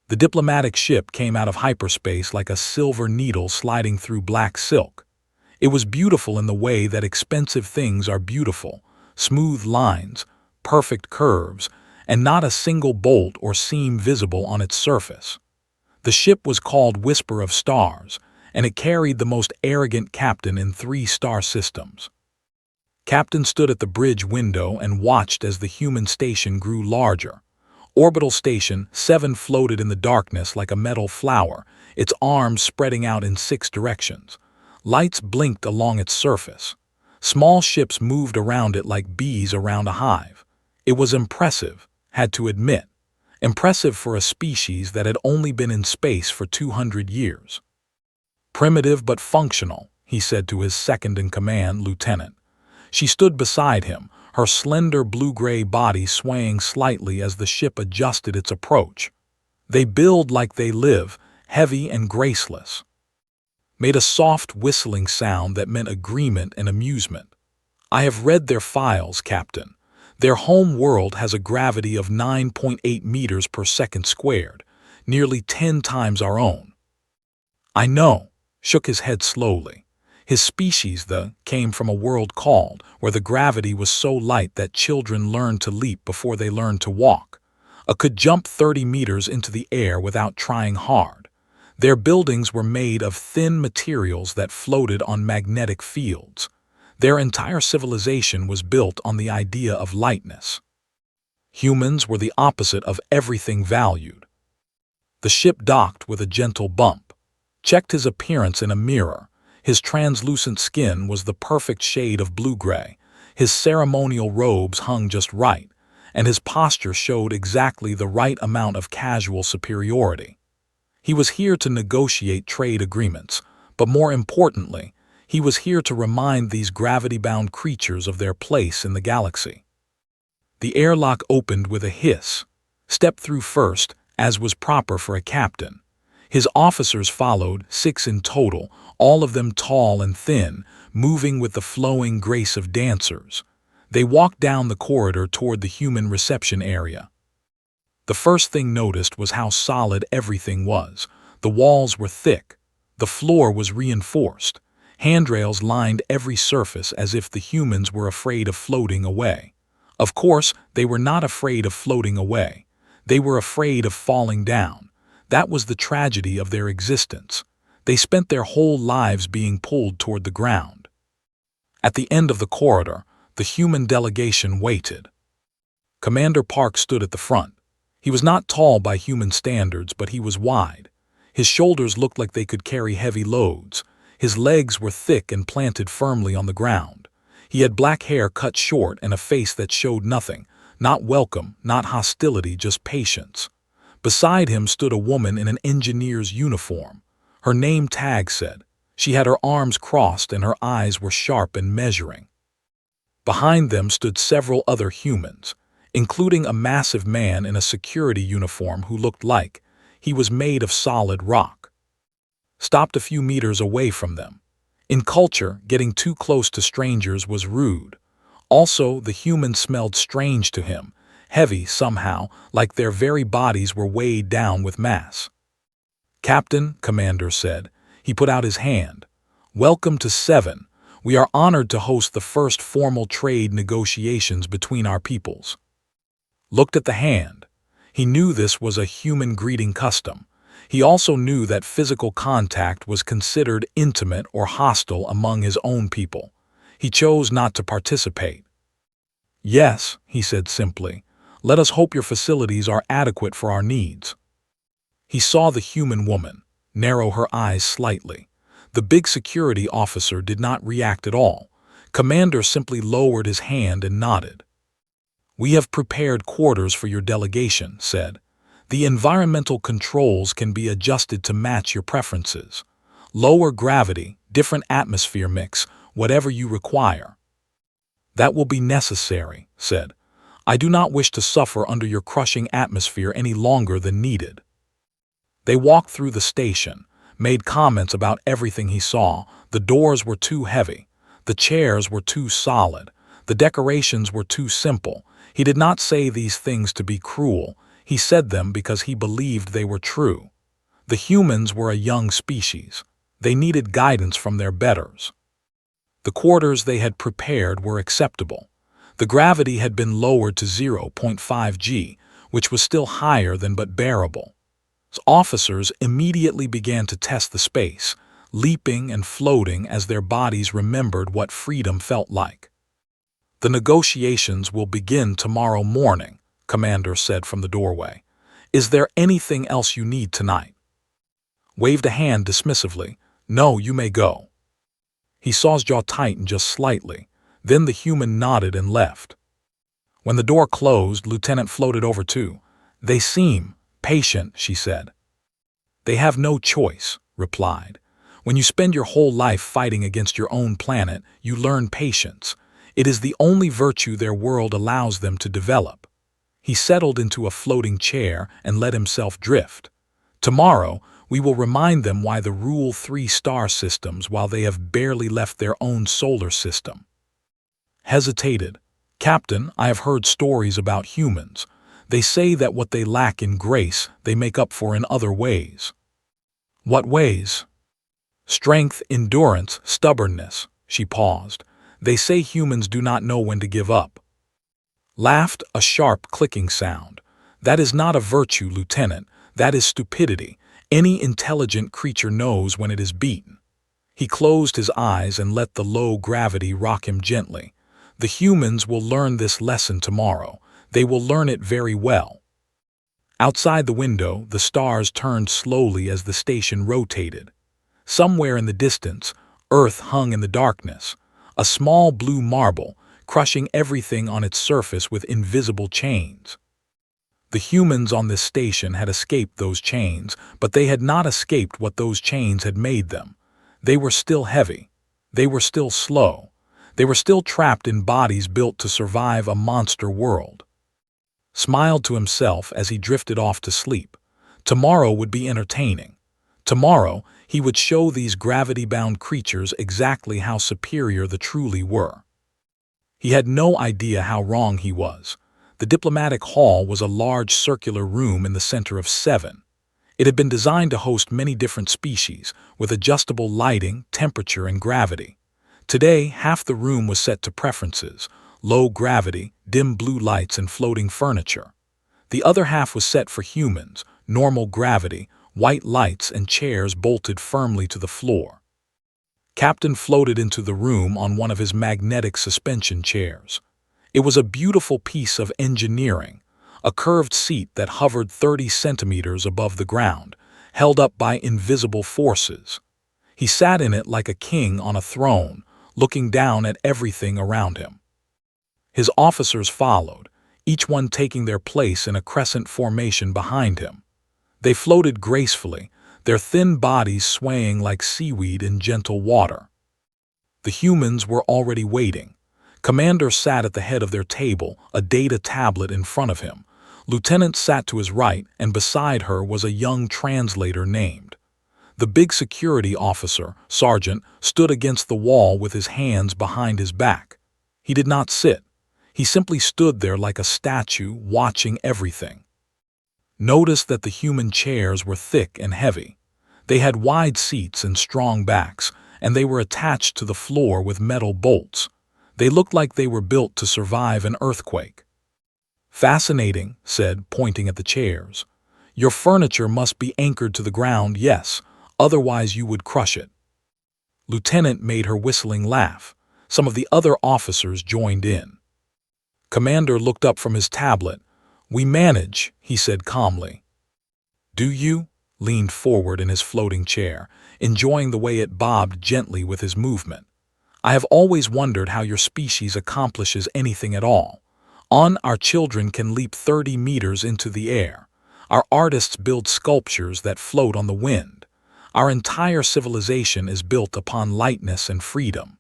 The diplomatic ship came out of hyperspace like a silver needle sliding through black silk. It was beautiful in the way that expensive things are beautiful: smooth lines, perfect curves, and not a single bolt or seam visible on its surface. The ship was called Whisper of Stars, and it carried the most arrogant captain in 3 star systems. Captain stood at the bridge window and watched as the human station grew larger. Orbital Station 7 floated in the darkness like a metal flower, its arms spreading out in 6 directions. Lights blinked along its surface. Small ships moved around it like bees around a hive. It was impressive, had to admit. Impressive for a species that had only been in space for 200 years. "Primitive but functional," he said to his second-in-command, Lieutenant. She stood beside him, her slender blue-gray body swaying slightly as the ship adjusted its approach. "They build like they live, heavy and graceless." Made a soft whistling sound that meant agreement and amusement. "I have read their files, Captain. Their home world has a gravity of 9.8 meters per second squared, nearly 10 times our own." "I know," shook his head slowly. His species, came from a world called, where the gravity was so light that children learned to leap before they learned to walk. Could jump 30 meters into the air without trying hard. Their buildings were made of thin materials that floated on magnetic fields. Their entire civilization was built on the idea of lightness. Humans were the opposite of everything valued. The ship docked with a gentle bump. Checked his appearance in a mirror. His translucent skin was the perfect shade of blue-gray. His ceremonial robes hung just right, and his posture showed exactly the right amount of casual superiority. He was here to negotiate trade agreements, but more importantly, he was here to remind these gravity-bound creatures of their place in the galaxy. The airlock opened with a hiss. Step through first, as was proper for a captain. His officers followed, 6 in total, all of them tall and thin, moving with the flowing grace of dancers. They walked down the corridor toward the human reception area. The first thing noticed was how solid everything was. The walls were thick. The floor was reinforced. Handrails lined every surface as if the humans were afraid of floating away. Of course, they were not afraid of floating away. They were afraid of falling down. That was the tragedy of their existence. They spent their whole lives being pulled toward the ground. At the end of the corridor, the human delegation waited. Commander Park stood at the front. He was not tall by human standards, but he was wide. His shoulders looked like they could carry heavy loads. His legs were thick and planted firmly on the ground. He had black hair cut short and a face that showed nothing, not welcome, not hostility, just patience. Beside him stood a woman in an engineer's uniform. Her name tag said. She had her arms crossed and her eyes were sharp and measuring. Behind them stood several other humans, including a massive man in a security uniform who looked like he was made of solid rock. Stopped a few meters away from them. In culture, getting too close to strangers was rude. Also, the humans smelled strange to him, heavy somehow, like their very bodies were weighed down with mass. "Captain," Commander said. He put out his hand. "Welcome to 7. We are honored to host the first formal trade negotiations between our peoples." Looked at the hand. He knew this was a human greeting custom. He also knew that physical contact was considered intimate or hostile among his own people. He chose not to participate. "Yes," he said simply. "Let us hope your facilities are adequate for our needs." He saw the human woman, narrow her eyes slightly. The big security officer did not react at all. Commander simply lowered his hand and nodded. "We have prepared quarters for your delegation," said. "The environmental controls can be adjusted to match your preferences. Lower gravity, different atmosphere mix, whatever you require." "That will be necessary," said. "I do not wish to suffer under your crushing atmosphere any longer than needed." They walked through the station, made comments about everything he saw. The doors were too heavy. The chairs were too solid. The decorations were too simple. He did not say these things to be cruel. He said them because he believed they were true. The humans were a young species. They needed guidance from their betters. The quarters they had prepared were acceptable. The gravity had been lowered to 0.5 g, which was still higher than but bearable. Officers immediately began to test the space, leaping and floating as their bodies remembered what freedom felt like. "The negotiations will begin tomorrow morning," Commander said from the doorway. "Is there anything else you need tonight?" Waved a hand dismissively. "No, you may go." He saw his jaw tighten just slightly. Then the human nodded and left. When the door closed, Lieutenant floated over too. "They seem patient," she said. "They have no choice," replied. "When you spend your whole life fighting against your own planet, you learn patience. It is the only virtue their world allows them to develop." He settled into a floating chair and let himself drift. "Tomorrow, we will remind them why they rule 3-star systems while they have barely left their own solar system." Hesitated. "Captain, I have heard stories about humans. They say that what they lack in grace, they make up for in other ways." "What ways?" "Strength, endurance, stubbornness." She paused. "They say humans do not know when to give up." Laughed, a sharp clicking sound. "That is not a virtue, Lieutenant. That is stupidity. Any intelligent creature knows when it is beaten." He closed his eyes and let the low gravity rock him gently. "The humans will learn this lesson tomorrow. They will learn it very well." Outside the window, the stars turned slowly as the station rotated. Somewhere in the distance, Earth hung in the darkness, a small blue marble, crushing everything on its surface with invisible chains. The humans on this station had escaped those chains, but they had not escaped what those chains had made them. They were still heavy. They were still slow. They were still trapped in bodies built to survive a monster world. Smiled to himself as he drifted off to sleep. Tomorrow would be entertaining. Tomorrow, he would show these gravity-bound creatures exactly how superior they truly were. He had no idea how wrong he was. The diplomatic hall was a large circular room in the center of 7. It had been designed to host many different species, with adjustable lighting, temperature, and gravity. Today, half the room was set to preferences: low gravity, dim blue lights, and floating furniture. The other half was set for humans: normal gravity, white lights, and chairs bolted firmly to the floor. Captain floated into the room on one of his magnetic suspension chairs. It was a beautiful piece of engineering, a curved seat that hovered 30 centimeters above the ground, held up by invisible forces. He sat in it like a king on a throne, looking down at everything around him. His officers followed, each one taking their place in a crescent formation behind him. They floated gracefully, their thin bodies swaying like seaweed in gentle water. The humans were already waiting. Commander sat at the head of their table, a data tablet in front of him. Lieutenant sat to his right, and beside her was a young translator named. The big security officer, Sergeant, stood against the wall with his hands behind his back. He did not sit. He simply stood there like a statue, watching everything. Notice that the human chairs were thick and heavy. They had wide seats and strong backs, and they were attached to the floor with metal bolts. They looked like they were built to survive an earthquake. "Fascinating," said, pointing at the chairs. "Your furniture must be anchored to the ground, yes, otherwise you would crush it." Lieutenant made her whistling laugh. Some of the other officers joined in. Commander looked up from his tablet. "We manage," he said calmly. "Do you?" Leaned forward in his floating chair, enjoying the way it bobbed gently with his movement. "I have always wondered how your species accomplishes anything at all. Our children can leap 30 meters into the air. Our artists build sculptures that float on the wind. Our entire civilization is built upon lightness and freedom."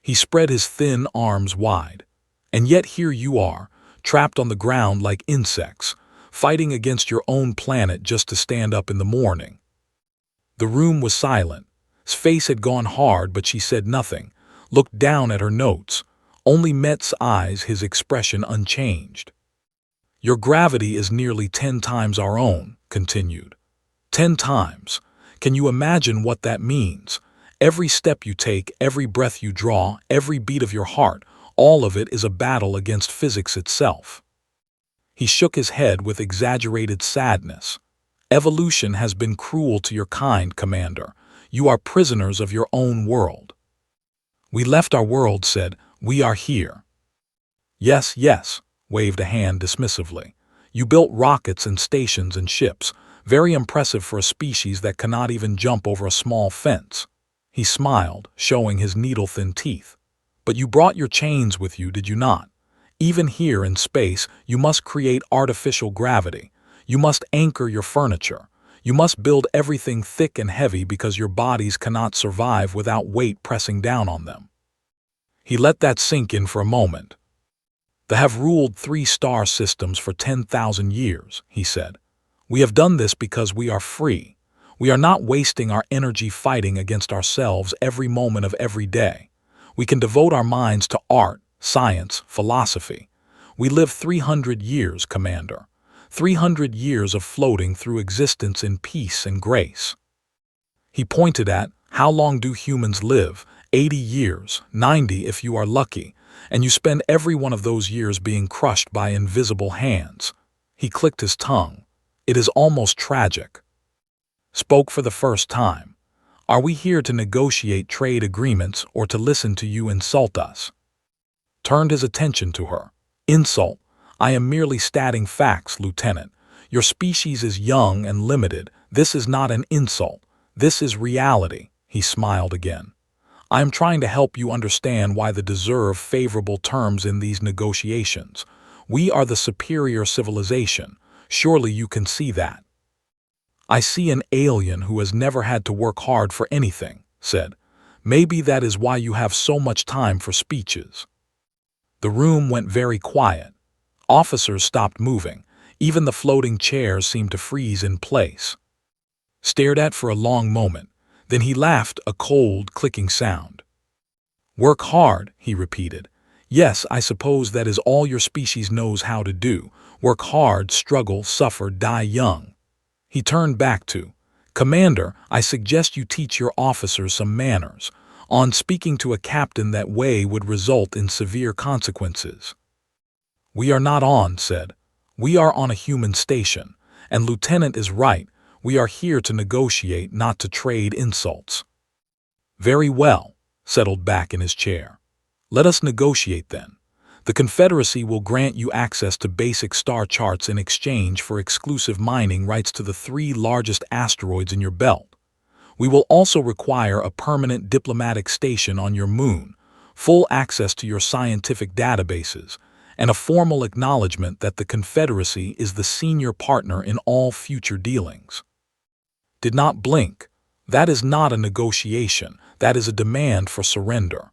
He spread his thin arms wide. "And yet here you are, trapped on the ground like insects, fighting against your own planet just to stand up in the morning." The room was silent. His face had gone hard, but she said nothing, looked down at her notes, only Met's eyes, his expression unchanged. Your gravity is nearly 10 times our own, continued. 10 times. Can you imagine what that means? Every step you take, every breath you draw, every beat of your heart, all of it is a battle against physics itself. He shook his head with exaggerated sadness. Evolution has been cruel to your kind, Commander. You are prisoners of your own world. We left our world, said. We are here. Yes, yes, waved a hand dismissively. You built rockets and stations and ships, very impressive for a species that cannot even jump over a small fence. He smiled, showing his needle-thin teeth. But you brought your chains with you, did you not? Even here in space, you must create artificial gravity. You must anchor your furniture. You must build everything thick and heavy because your bodies cannot survive without weight pressing down on them. He let that sink in for a moment. They have ruled 3 star systems for 10,000 years, he said. We have done this because we are free. We are not wasting our energy fighting against ourselves every moment of every day. We can devote our minds to art, science, philosophy. We live 300 years, Commander. 300 years of floating through existence in peace and grace. He pointed at, how long do humans live? 80 years, 90 if you are lucky, and you spend every one of those years being crushed by invisible hands. He clicked his tongue. It is almost tragic. Spoke for the first time. Are we here to negotiate trade agreements or to listen to you insult us? Turned his attention to her. Insult. I am merely stating facts, Lieutenant. Your species is young and limited. This is not an insult. This is reality. He smiled again. I am trying to help you understand why they deserve favorable terms in these negotiations. We are the superior civilization. Surely you can see that. I see an alien who has never had to work hard for anything, said. Maybe that is why you have so much time for speeches. The room went very quiet. Officers stopped moving. Even the floating chairs seemed to freeze in place. Stared at for a long moment. Then he laughed, a cold, clicking sound. Work hard, he repeated. Yes, I suppose that is all your species knows how to do. Work hard, struggle, suffer, die young. He turned back to, Commander, I suggest you teach your officers some manners. On speaking to a captain that way would result in severe consequences. We are not on, said. We are on a human station, and Lieutenant is right. We are here to negotiate, not to trade insults. Very well, settled back in his chair. Let us negotiate then. The Confederacy will grant you access to basic star charts in exchange for exclusive mining rights to the 3 largest asteroids in your belt. We will also require a permanent diplomatic station on your moon, full access to your scientific databases, and a formal acknowledgement that the Confederacy is the senior partner in all future dealings. Did not blink. That is not a negotiation. That is a demand for surrender.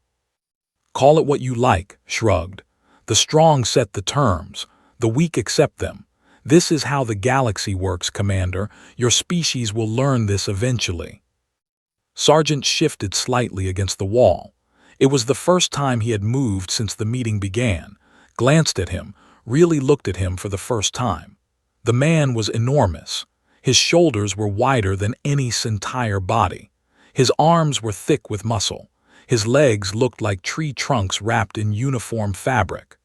Call it what you like, shrugged. The strong set the terms. The weak accept them. This is how the galaxy works, Commander. Your species will learn this eventually. Sergeant shifted slightly against the wall. It was the first time he had moved since the meeting began. Glanced at him, really looked at him for the first time. The man was enormous. His shoulders were wider than any entire body. His arms were thick with muscle. His legs looked like tree trunks wrapped in uniform fabric.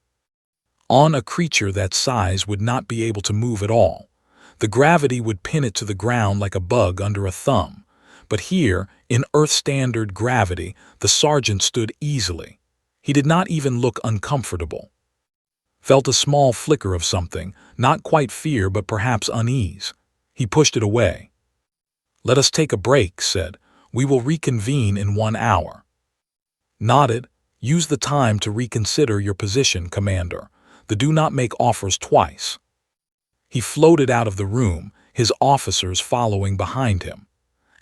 On a creature that size would not be able to move at all. The gravity would pin it to the ground like a bug under a thumb. But here, in Earth-standard gravity, the sergeant stood easily. He did not even look uncomfortable. Felt a small flicker of something, not quite fear but perhaps unease. He pushed it away. Let us take a break, said. We will reconvene in 1 hour. Nodded. Use the time to reconsider your position, Commander. The do not make offers twice. He floated out of the room, his officers following behind him.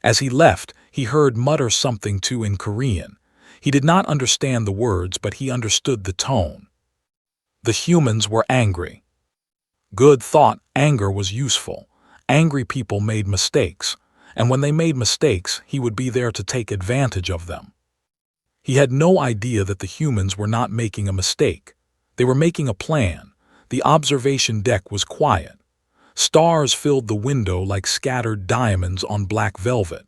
As he left, he heard mutter something to in Korean. He did not understand the words, but he understood the tone. The humans were angry. Good thought, anger was useful. Angry people made mistakes, and when they made mistakes, he would be there to take advantage of them. He had no idea that the humans were not making a mistake. They were making a plan. The observation deck was quiet. Stars filled the window like scattered diamonds on black velvet.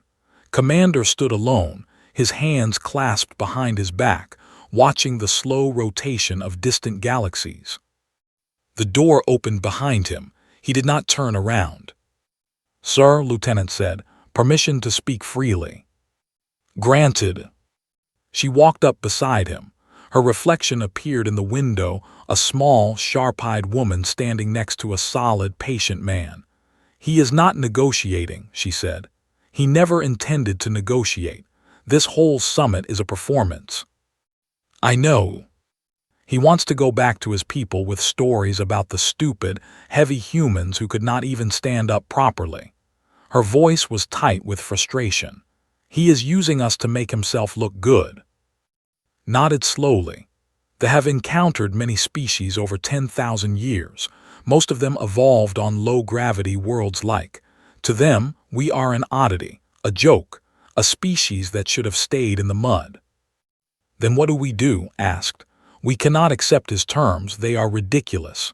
Commander stood alone, his hands clasped behind his back, watching the slow rotation of distant galaxies. The door opened behind him. He did not turn around. "Sir," Lieutenant said, "permission to speak freely." "Granted." She walked up beside him. Her reflection appeared in the window, a small, sharp-eyed woman standing next to a solid, patient man. "He is not negotiating," she said. "He never intended to negotiate. This whole summit is a performance." "I know. He wants to go back to his people with stories about the stupid, heavy humans who could not even stand up properly." Her voice was tight with frustration. "He is using us to make himself look good." Nodded slowly. "They have encountered many species over 10,000 years. Most of them evolved on low-gravity worlds like. To them, we are an oddity, a joke, a species that should have stayed in the mud." "Then what do we do?" asked. "We cannot accept his terms. They are ridiculous."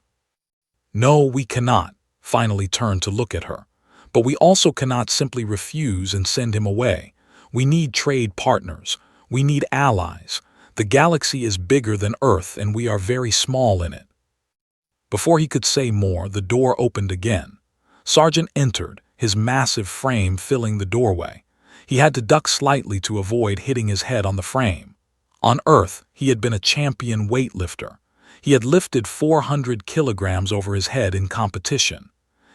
"No, we cannot," finally turned to look at her. "But we also cannot simply refuse and send him away. We need trade partners. We need allies. The galaxy is bigger than Earth, and we are very small in it." Before he could say more, the door opened again. Sergeant entered, his massive frame filling the doorway. He had to duck slightly to avoid hitting his head on the frame. On Earth, he had been a champion weightlifter. He had lifted 400 kilograms over his head in competition.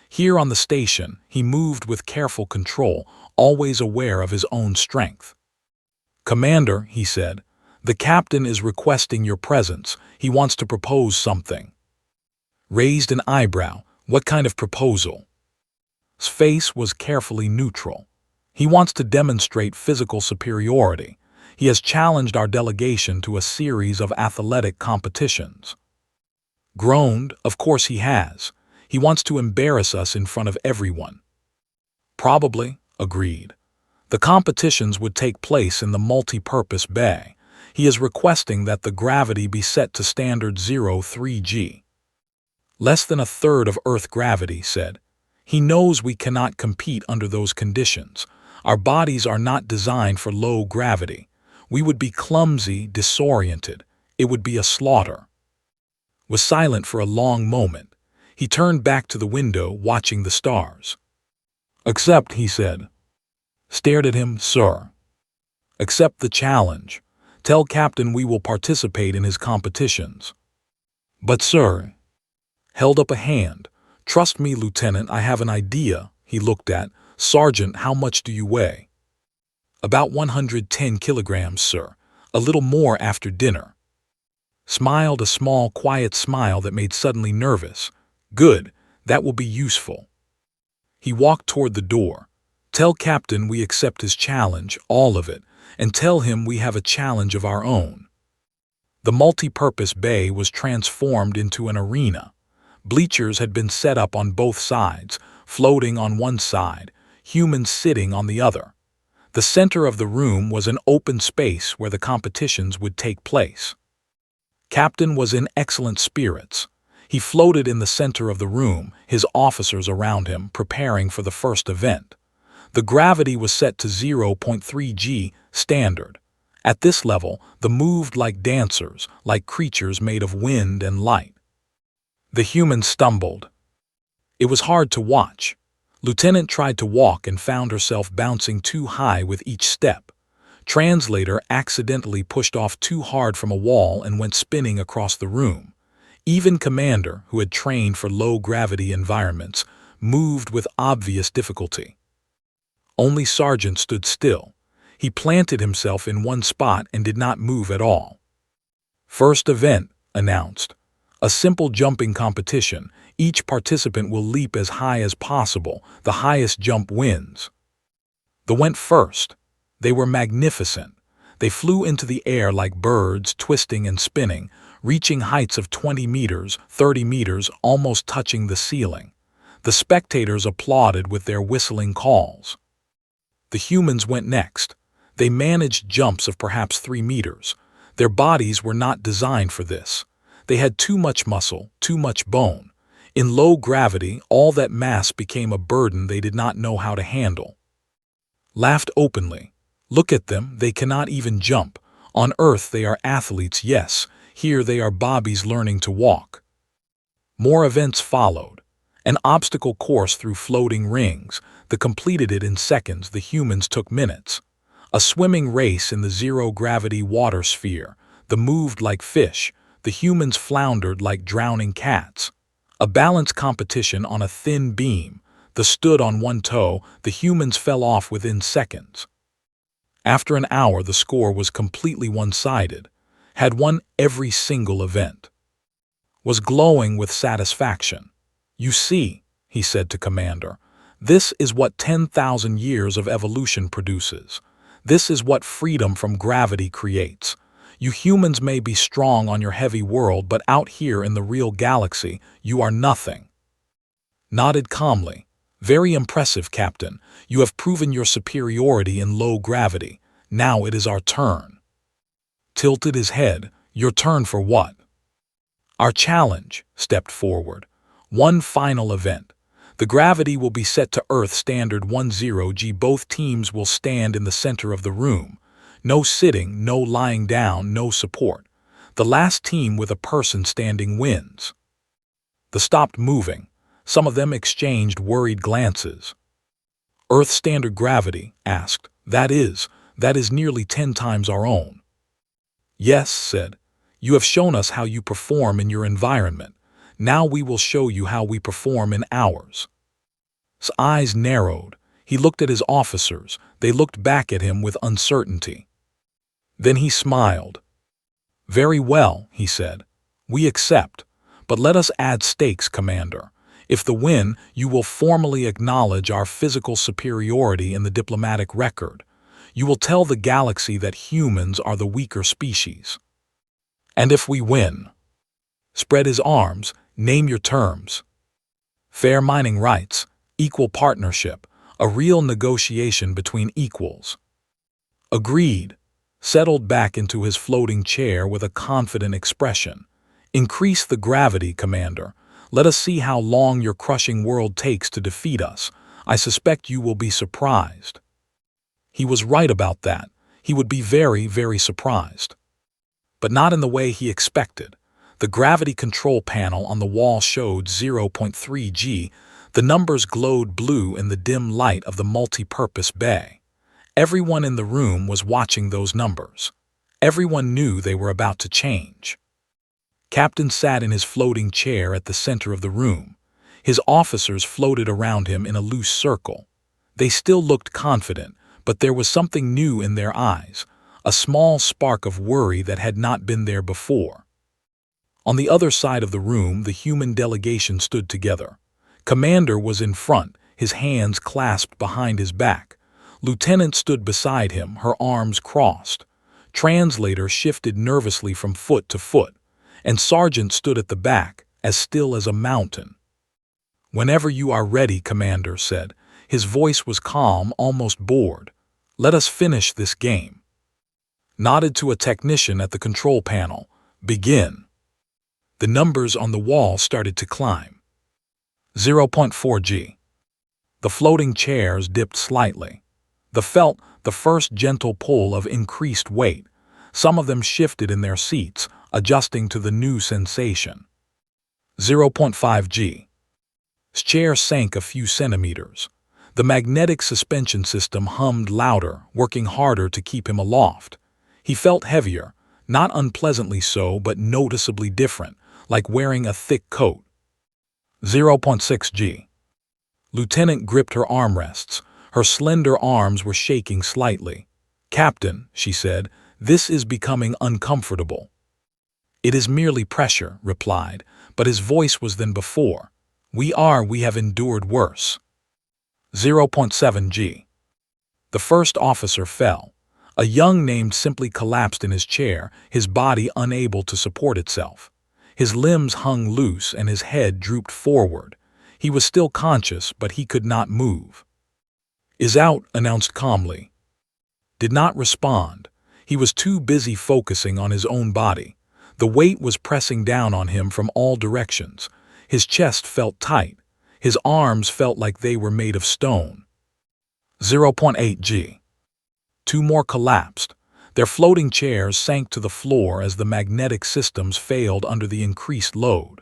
Here on the station, he moved with careful control, always aware of his own strength. "Commander," he said, "the captain is requesting your presence. He wants to propose something." Raised an eyebrow. "What kind of proposal?" His face was carefully neutral. "He wants to demonstrate physical superiority. He has challenged our delegation to a series of athletic competitions." Groaned. "Of course he has. He wants to embarrass us in front of everyone." "Probably," agreed. "The competitions would take place in the multi-purpose bay. He is requesting that the gravity be set to standard 03G. Less than a third of Earth gravity," said. "He knows we cannot compete under those conditions. Our bodies are not designed for low gravity. We would be clumsy, disoriented. It would be a slaughter." Was silent for a long moment. He turned back to the window, watching the stars. "Accept," he said. Stared at him. "Sir." "Accept the challenge. Tell Captain we will participate in his competitions." "But sir." Held up a hand. "Trust me, Lieutenant, I have an idea." He looked at Sergeant. "How much do you weigh?" "About 110 kilograms, sir. A little more after dinner." Smiled, a small, quiet smile that made suddenly nervous. "Good, that will be useful." He walked toward the door. "Tell Captain we accept his challenge, all of it, and tell him we have a challenge of our own." The multi-purpose bay was transformed into an arena. Bleachers had been set up on both sides, floating on one side, humans sitting on the other. The center of the room was an open space where the competitions would take place. Captain was in excellent spirits. He floated in the center of the room, his officers around him, preparing for the first event. The gravity was set to 0.3G standard. At this level, they moved like dancers, like creatures made of wind and light. The humans stumbled. It was hard to watch. Lieutenant tried to walk and found herself bouncing too high with each step. Translator accidentally pushed off too hard from a wall and went spinning across the room. Even Commander, who had trained for low-gravity environments, moved with obvious difficulty. Only Sergeant stood still. He planted himself in one spot and did not move at all. "First event," announced. "A simple jumping competition. Each participant will leap as high as possible. The highest jump wins." They went first. They were magnificent. They flew into the air like birds, twisting and spinning, reaching heights of 20 meters, 30 meters, almost touching the ceiling. The spectators applauded with their whistling calls. The humans went next. They managed jumps of perhaps 3 meters. Their bodies were not designed for this. They had too much muscle, too much bone. In low gravity, all that mass became a burden they did not know how to handle. Laughed openly. Look at them, they cannot even jump. On Earth they are athletes, yes. Here they are bobbies learning to walk. More events followed. An obstacle course through floating rings. They completed it in seconds, the humans took minutes. A swimming race in the zero-gravity water sphere. They moved like fish. The humans floundered like drowning cats. A balance competition on a thin beam. They stood on one toe, the humans fell off within seconds. After an hour, the score was completely one-sided. Had won every single event. Was glowing with satisfaction. You see, he said to Commander, this is what 10,000 years of evolution produces. This is what freedom from gravity creates. You humans may be strong on your heavy world, but out here in the real galaxy, you are nothing. Nodded calmly. Very impressive, Captain. You have proven your superiority in low gravity. Now it is our turn. Tilted his head. Your turn for what? Our challenge, stepped forward. One final event. The gravity will be set to Earth Standard 10G. Both teams will stand in the center of the room. No sitting, no lying down, no support. The last team with a person standing wins. They stopped moving. Some of them exchanged worried glances. Earth Standard Gravity, asked. That is nearly 10 times our own. Yes, said. You have shown us how you perform in your environment. Now we will show you how we perform in ours. His eyes narrowed. He looked at his officers. They looked back at him with uncertainty. Then he smiled. Very well, he said. We accept. But let us add stakes, Commander. If the win, you will formally acknowledge our physical superiority in the diplomatic record. You will tell the galaxy that humans are the weaker species. And if we win? Spread his arms, name your terms. Fair mining rights, equal partnership, a real negotiation between equals. Agreed. Settled back into his floating chair with a confident expression. Increase the gravity, Commander. Let us see how long your crushing world takes to defeat us. I suspect you will be surprised. He was right about that. He would be very, very surprised. But not in the way he expected. The gravity control panel on the wall showed 0.3 G. The numbers glowed blue in the dim light of the multi-purpose bay. Everyone in the room was watching those numbers. Everyone knew they were about to change. Captain sat in his floating chair at the center of the room. His officers floated around him in a loose circle. They still looked confident, but there was something new in their eyes, a small spark of worry that had not been there before. On the other side of the room, the human delegation stood together. Commander was in front, his hands clasped behind his back. Lieutenant stood beside him, her arms crossed. Translator shifted nervously from foot to foot, and Sergeant stood at the back, as still as a mountain. Whenever you are ready, Commander said. His voice was calm, almost bored. Let us finish this game. Nodded to a technician at the control panel. Begin. The numbers on the wall started to climb. 0.4 G. The floating chairs dipped slightly. They felt the first gentle pull of increased weight. Some of them shifted in their seats, adjusting to the new sensation. 0.5 G. His chair sank a few centimeters. The magnetic suspension system hummed louder, working harder to keep him aloft. He felt heavier, not unpleasantly so, but noticeably different, like wearing a thick coat. 0.6 G. Lieutenant gripped her armrests. Her slender arms were shaking slightly. Captain, she said, this is becoming uncomfortable. It is merely pressure, replied, but his voice was than before. We have endured worse. 0.7 G. The first officer fell. A young named simply collapsed in his chair, his body unable to support itself. His limbs hung loose and his head drooped forward. He was still conscious, but he could not move. Is out, announced calmly. Did not respond. He was too busy focusing on his own body. The weight was pressing down on him from all directions. His chest felt tight. His arms felt like they were made of stone. 0.8 G. Two more collapsed. Their floating chairs sank to the floor as the magnetic systems failed under the increased load.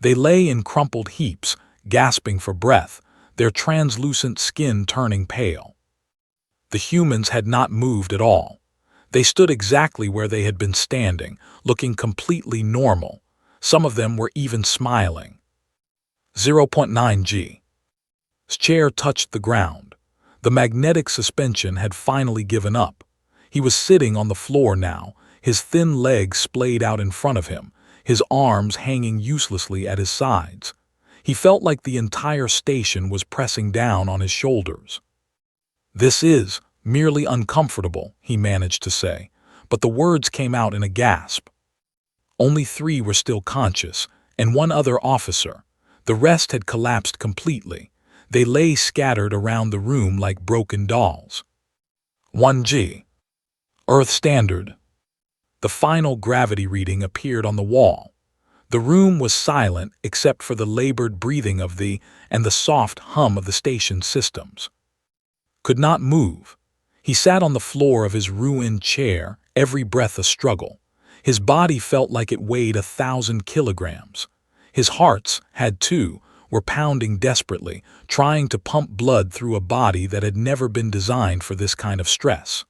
They lay in crumpled heaps, gasping for breath, their translucent skin turning pale. The humans had not moved at all. They stood exactly where they had been standing, looking completely normal. Some of them were even smiling. 0.9 G. His chair touched the ground. The magnetic suspension had finally given up. He was sitting on the floor now, his thin legs splayed out in front of him, his arms hanging uselessly at his sides. He felt like the entire station was pressing down on his shoulders. "This is merely uncomfortable," he managed to say, but the words came out in a gasp. Only 3 were still conscious, and 1 other officer. The rest had collapsed completely. They lay scattered around the room like broken dolls. 1 G. Earth Standard. The final gravity reading appeared on the wall. The room was silent except for the labored breathing of and the soft hum of the station systems. Could not move. He sat on the floor of his ruined chair, every breath a struggle. His body felt like it weighed 1,000 kilograms. His hearts were pounding desperately, trying to pump blood through a body that had never been designed for this kind of stress.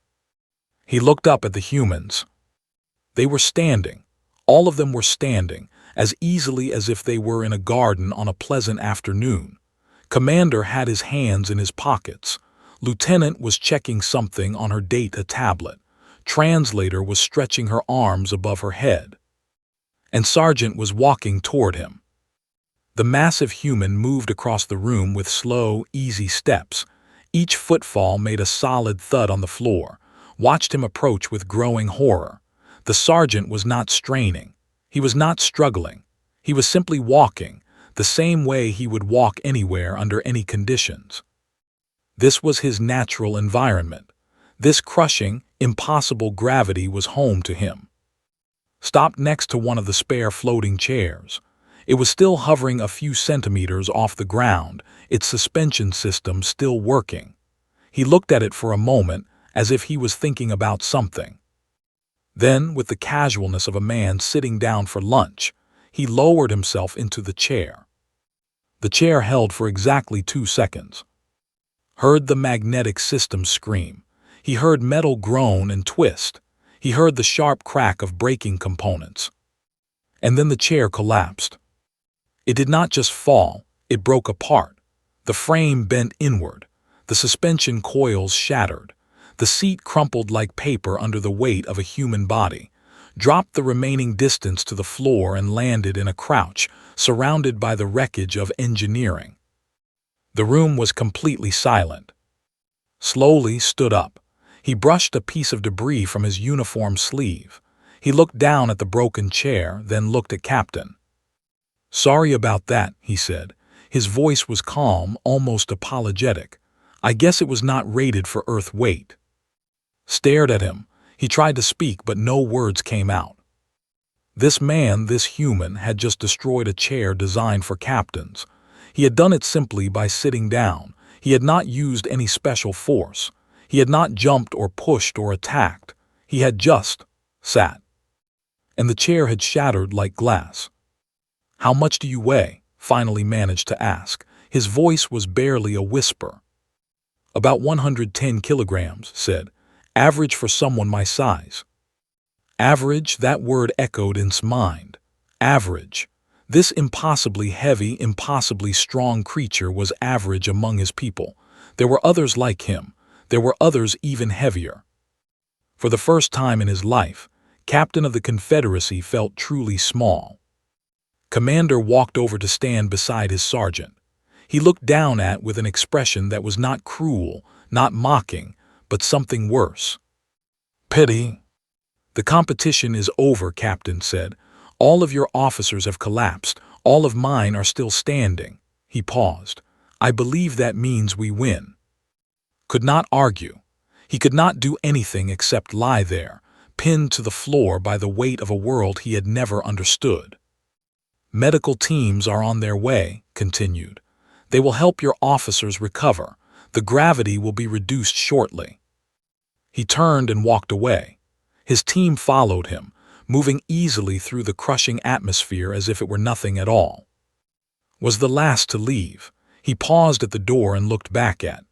He looked up at the humans. They were standing. All of them were standing, as easily as if they were in a garden on a pleasant afternoon. Commander had his hands in his pockets. Lieutenant was checking something on her data tablet. Translator was stretching her arms above her head. And Sergeant was walking toward him. The massive human moved across the room with slow, easy steps. Each footfall made a solid thud on the floor. Watched him approach with growing horror. The sergeant was not straining. He was not struggling. He was simply walking, the same way he would walk anywhere under any conditions. This was his natural environment. This crushing, impossible gravity was home to him. Stopped next to one of the spare floating chairs. It was still hovering a few centimeters off the ground, its suspension system still working. He looked at it for a moment, as if he was thinking about something. Then, with the casualness of a man sitting down for lunch, he lowered himself into the chair. The chair held for exactly 2 seconds. Heard the magnetic system scream. He heard metal groan and twist. He heard the sharp crack of braking components. And then the chair collapsed. It did not just fall, it broke apart. The frame bent inward. The suspension coils shattered. The seat crumpled like paper under the weight of a human body, dropped the remaining distance to the floor and landed in a crouch, surrounded by the wreckage of engineering. The room was completely silent. Slowly stood up. He brushed a piece of debris from his uniform sleeve. He looked down at the broken chair, then looked at Captain. "Sorry about that," he said. His voice was calm, almost apologetic. "I guess it was not rated for Earth weight." Stared at him. He tried to speak, but no words came out. This man, this human, had just destroyed a chair designed for captains. He had done it simply by sitting down. He had not used any special force. He had not jumped or pushed or attacked. He had just sat. And the chair had shattered like glass. "How much do you weigh?" finally managed to ask. His voice was barely a whisper. "About 110 kilograms, said. "Average for someone my size." Average, that word echoed in his mind. Average. This impossibly heavy, impossibly strong creature was average among his people. There were others like him. There were others even heavier. For the first time in his life, Captain of the Confederacy felt truly small. Commander walked over to stand beside his sergeant. He looked down with an expression that was not cruel, not mocking, but something worse. "Pity." "The competition is over," Captain said. "All of your officers have collapsed. All of mine are still standing." He paused. "I believe that means we win." Could not argue. He could not do anything except lie there, pinned to the floor by the weight of a world he had never understood. Medical teams are on their way, continued. They will help your officers recover. The gravity will be reduced shortly. He turned and walked away. His team followed him, moving easily through the crushing atmosphere as if it were nothing at all. Was the last to leave. He paused at the door and looked back at.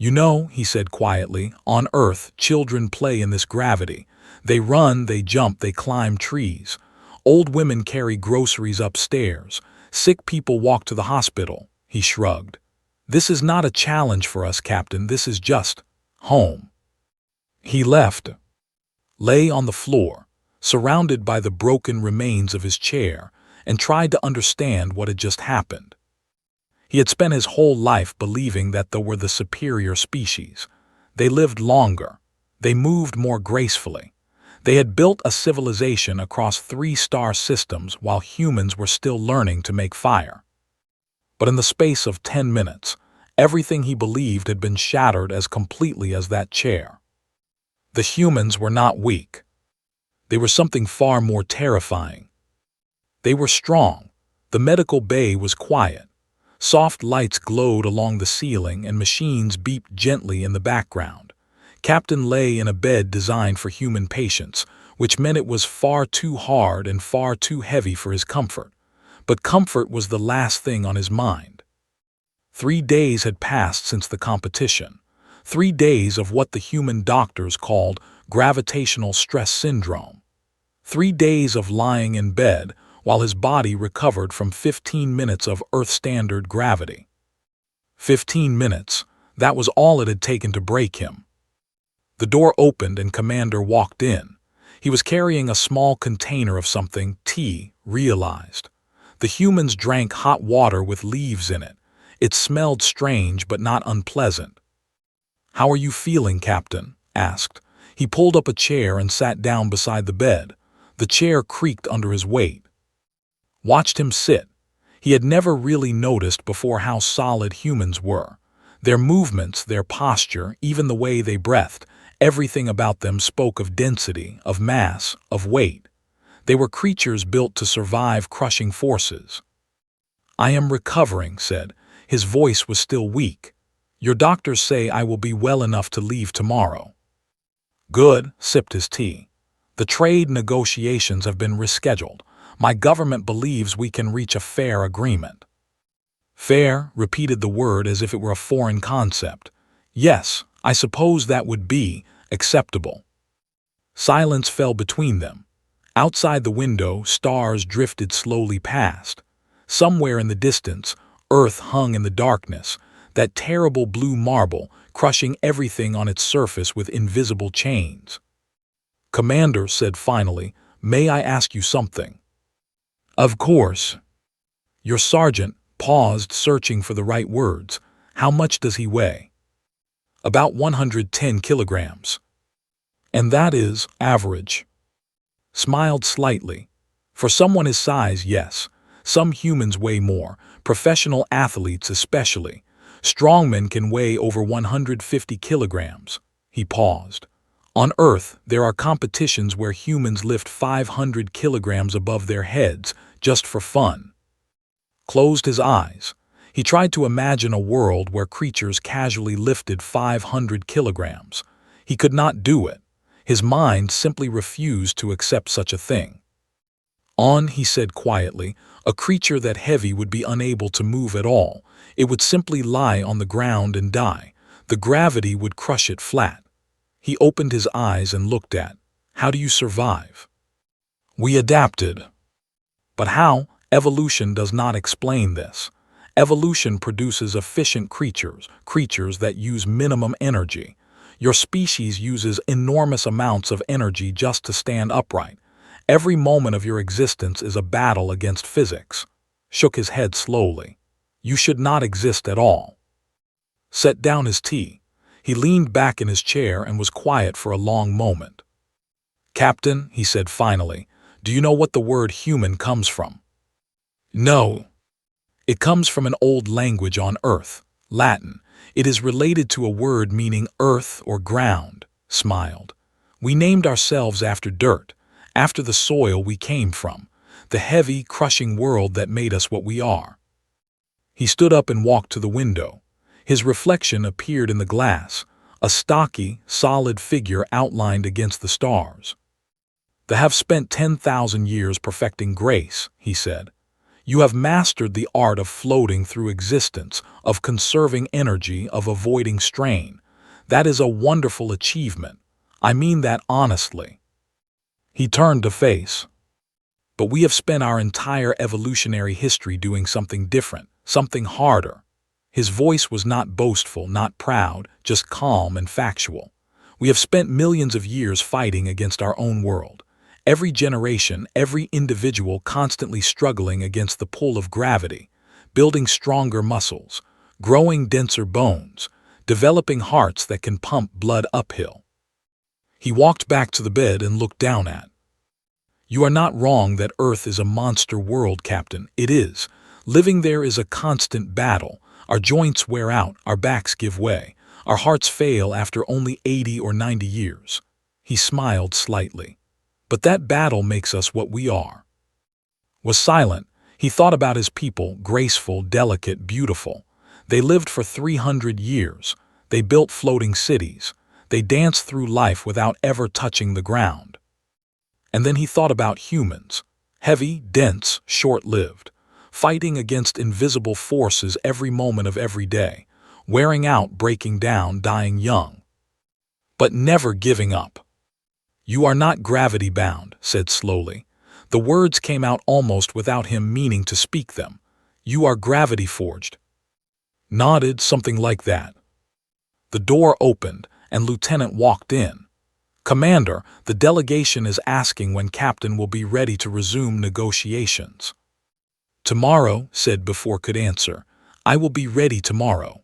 You know, he said quietly, on Earth, children play in this gravity. They run, they jump, they climb trees. Old women carry groceries upstairs. Sick people walk to the hospital. He shrugged. This is not a challenge for us, Captain. This is just home. He left, lay on the floor, surrounded by the broken remains of his chair, and tried to understand what had just happened. He had spent his whole life believing that they were the superior species. They lived longer. They moved more gracefully. They had built a civilization across 3-star systems while humans were still learning to make fire. But in the space of 10 minutes, everything he believed had been shattered as completely as that chair. The humans were not weak. They were something far more terrifying. They were strong. The medical bay was quiet. Soft lights glowed along the ceiling and machines beeped gently in the background. Captain lay in a bed designed for human patients, which meant it was far too hard and far too heavy for his comfort. But comfort was the last thing on his mind. 3 days had passed since the competition. 3 days of what the human doctors called gravitational stress syndrome. 3 days of lying in bed while his body recovered from 15 minutes of Earth-standard gravity. 15 minutes, that was all it had taken to break him. The door opened and Commander walked in. He was carrying a small container of something T realized. The humans drank hot water with leaves in it. It smelled strange but not unpleasant. How are you feeling, Captain? Asked. He pulled up a chair and sat down beside the bed. The chair creaked under his weight. Watched him sit. He had never really noticed before how solid humans were. Their movements, their posture, even the way they breathed, everything about them spoke of density, of mass, of weight. They were creatures built to survive crushing forces. I am recovering, said. His voice was still weak. Your doctors say I will be well enough to leave tomorrow. Good, sipped his tea. The trade negotiations have been rescheduled. My government believes we can reach a fair agreement. Fair, repeated the word as if it were a foreign concept. Yes, I suppose that would be acceptable. Silence fell between them. Outside the window, stars drifted slowly past. Somewhere in the distance, Earth hung in the darkness, that terrible blue marble crushing everything on its surface with invisible chains. Commander said finally, may I ask you something? Of course. Your sergeant paused, searching for the right words. How much does he weigh? About 110 kilograms. And that is average. Smiled slightly. For someone his size, yes. Some humans weigh more, professional athletes especially. Strongmen can weigh over 150 kilograms. He paused. On Earth, there are competitions where humans lift 500 kilograms above their heads, just for fun. Closed his eyes. He tried to imagine a world where creatures casually lifted 500 kilograms. He could not do it. His mind simply refused to accept such a thing. On, he said quietly, a creature that heavy would be unable to move at all. It would simply lie on the ground and die. The gravity would crush it flat. He opened his eyes and looked at. How do you survive? We adapted. But how? Evolution does not explain this. Evolution produces efficient creatures that use minimum energy. Your species uses enormous amounts of energy just to stand upright. Every moment of your existence is a battle against physics. Shook his head slowly. You should not exist at all. Set down his tea. He leaned back in his chair and was quiet for a long moment. Captain, he said finally, do you know what the word human comes from? No. It comes from an old language on Earth, Latin. It is related to a word meaning earth or ground. Smiled. We named ourselves after dirt, after the soil we came from, the heavy, crushing world that made us what we are. He stood up and walked to the window. His reflection appeared in the glass, a stocky, solid figure outlined against the stars. "They have spent 10,000 years perfecting grace," he said. "You have mastered the art of floating through existence, of conserving energy, of avoiding strain. That is a wonderful achievement. I mean that honestly." He turned to face. "But we have spent our entire evolutionary history doing something different, something harder." His voice was not boastful, not proud, just calm and factual. "We have spent millions of years fighting against our own world. Every generation, every individual constantly struggling against the pull of gravity, building stronger muscles, growing denser bones, developing hearts that can pump blood uphill." He walked back to the bed and looked down at. "You are not wrong that Earth is a monster world, Captain. It is. Living there is a constant battle. Our joints wear out, our backs give way, our hearts fail after only 80 or 90 years. He smiled slightly. "But that battle makes us what we are." Was silent. He thought about his people, graceful, delicate, beautiful. They lived for 300 years. They built floating cities. They danced through life without ever touching the ground. And then he thought about humans. Heavy, dense, short-lived. Fighting against invisible forces every moment of every day. Wearing out, breaking down, dying young. But never giving up. "You are not gravity-bound," said slowly. The words came out almost without him meaning to speak them. "You are gravity-forged." Nodded, something like that. The door opened, and Lieutenant walked in. "Commander, the delegation is asking when Captain will be ready to resume negotiations." "Tomorrow," said before could answer. "I will be ready tomorrow."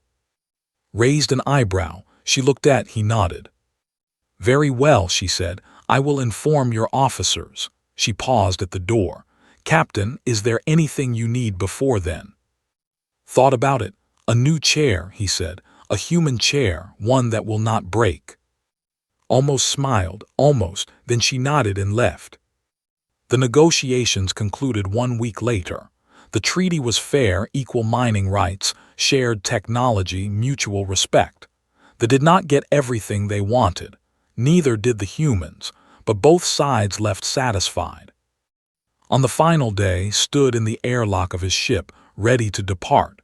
Raised an eyebrow, she looked at, he nodded. "Very well," she said. "I will inform your officers." She paused at the door. "Captain, is there anything you need before then?" "Thought about it. A new chair," he said. "A human chair, one that will not break." Almost smiled, almost, then she nodded and left. The negotiations concluded 1 week later. The treaty was fair, equal mining rights, shared technology, mutual respect. They did not get everything they wanted. Neither did the humans, but both sides left satisfied. On the final day, stood in the airlock of his ship, ready to depart.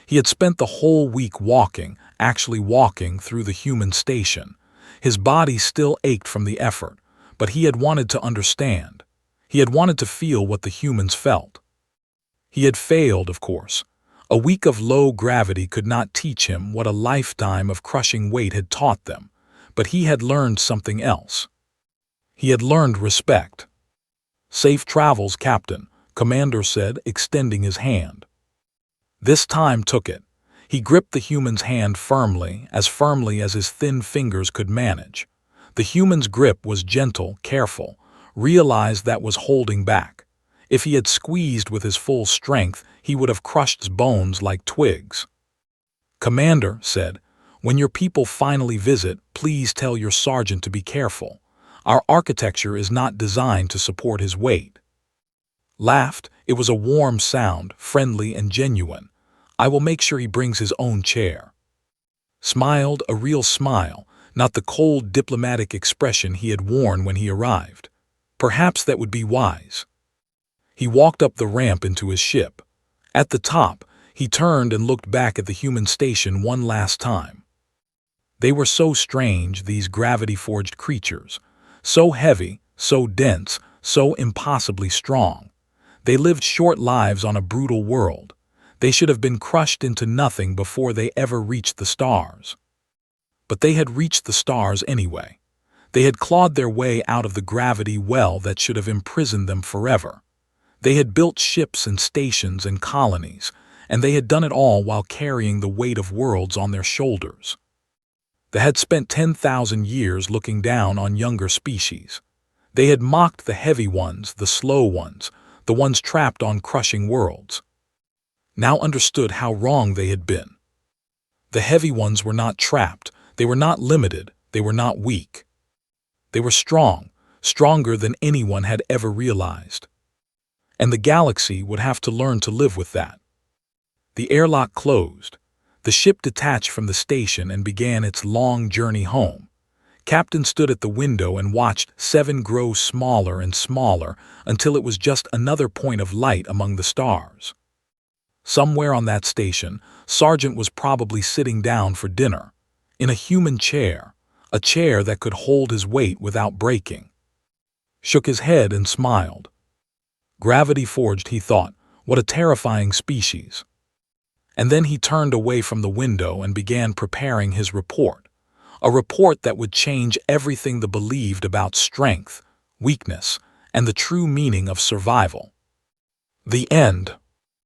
He had spent the whole week walking, actually walking through the human station. His body still ached from the effort, but he had wanted to understand. He had wanted to feel what the humans felt. He had failed, of course. A week of low gravity could not teach him what a lifetime of crushing weight had taught them, but he had learned something else. He had learned respect. "Safe travels, Captain," Commander said, extending his hand. This time took it. He gripped the human's hand firmly as his thin fingers could manage. The human's grip was gentle, careful, realized that was holding back. If he had squeezed with his full strength, he would have crushed his bones like twigs. "Commander," said, "when your people finally visit, please tell your sergeant to be careful. Our architecture is not designed to support his weight." Laughed. It was a warm sound, friendly and genuine. "I will make sure he brings his own chair." Smiled, a real smile, not the cold diplomatic expression he had worn when he arrived. Perhaps that would be wise. He walked up the ramp into his ship. At the top, he turned and looked back at the human station one last time. They were so strange, these gravity-forged creatures. So heavy, so dense, so impossibly strong. They lived short lives on a brutal world. They should have been crushed into nothing before they ever reached the stars. But they had reached the stars anyway. They had clawed their way out of the gravity well that should have imprisoned them forever. They had built ships and stations and colonies, and they had done it all while carrying the weight of worlds on their shoulders. They had spent 10,000 years looking down on younger species. They had mocked the heavy ones, the slow ones, the ones trapped on crushing worlds. Now understood how wrong they had been. The heavy ones were not trapped, they were not limited, they were not weak. They were strong, stronger than anyone had ever realized. And the galaxy would have to learn to live with that. The airlock closed. The ship detached from the station and began its long journey home. Captain stood at the window and watched Seven grow smaller and smaller until it was just another point of light among the stars. Somewhere on that station, Sergeant was probably sitting down for dinner, in a human chair, a chair that could hold his weight without breaking. Shook his head and smiled. Gravity forged, he thought, what a terrifying species. And then he turned away from the window and began preparing his report, a report that would change everything they believed about strength, weakness, and the true meaning of survival. The end.